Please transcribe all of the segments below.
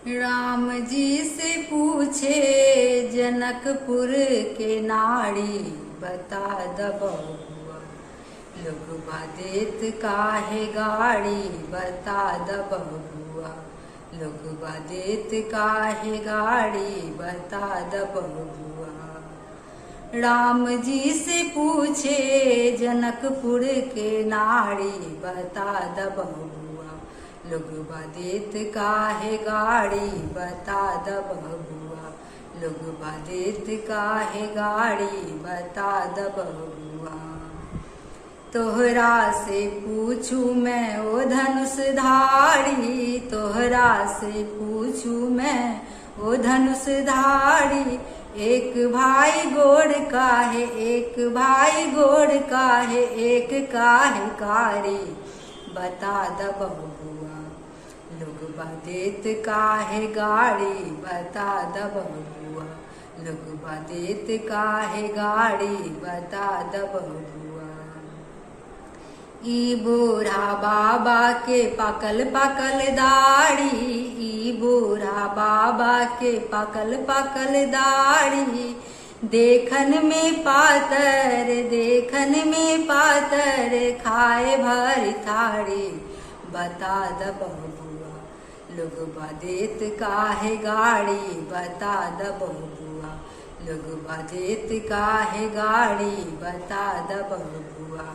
राम जी से पूछे जनकपुर के नारी, बता द बबुआ लोगवा देत काहे गाड़ी, बता द बबुआ लोगवा देत काहे गाड़ी, बता द बबुआ। राम जी से पूछे जनकपुर के नारी, बता द बबुआ लोगवा देत काहे गाड़ी, बता द बबुआ लोगवा देत काहे गाड़ी, बता द बबुआ। तोहरा से पूछू मैं ओ धनुषधारी, तोहरा से पूछू मैं ओ धनुषधारी, एक भाई गोड़ काहे, एक भाई गोड़ काहे, एक काहे कारी, बता द बबुआ लोगवा देत काहे गाड़ी, बता द बबुआ लोगवा देत काहे गाड़ी, बता द बबुआ। ई बूढ़ा बाबा के पकल पकल दाढ़ी, ई बूढ़ा बाबा के पकल पकल दाढ़ी, देखन में पातर, देखन में पातर, खाए भर थाड़ी, बता द बबुआ लोगवा देत काहे गाड़ी, बता द बबुआ लोगवा देत काहे गाड़ी, बता द बबुआ।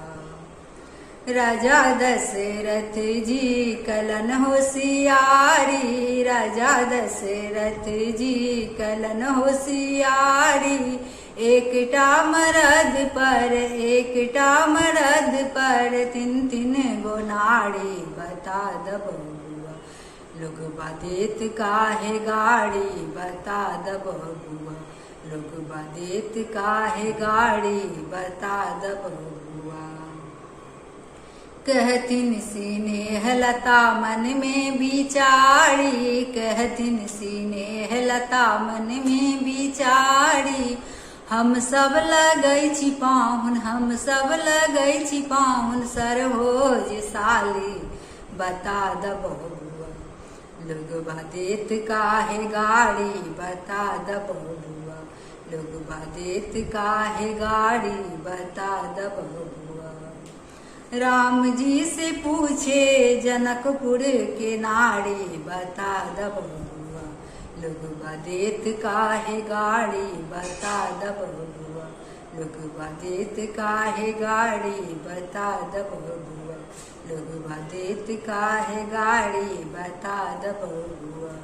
राजा दशरथ जी कलन होशियारी, राजा दशरथ जी कलन होशियारी, एकटा मरद पर, एकटा मरद पर, तीन तीन गो नारी, बता द बबुआ लोगवा देत काहे गाड़ी, बता द बबुआ लोगवा देत काहे गाड़ी, बता द बबुआ। कहतिन स्नेह लता मन में बिचारी, कहतिन स्नेह लता मन में बिचारी, हम सब लगै छी पाहुन, हम सब लगै छी पाहुन, सरहोज साली, बता द बबुआ लोगवा देत काहे गाड़ी, बता द बबुआ लोगवा देत काहे गाड़ी, बता द बबुआ। राम जी से पूछे जनकपुर के नारी, बता द बबुआ लोगवा देत काहे गाड़ी, बता द बबुआ लोगवा देत काहे गाड़ी, बता द बबुआ लोगवा देत काहे गाड़ी, बता द बबुआ।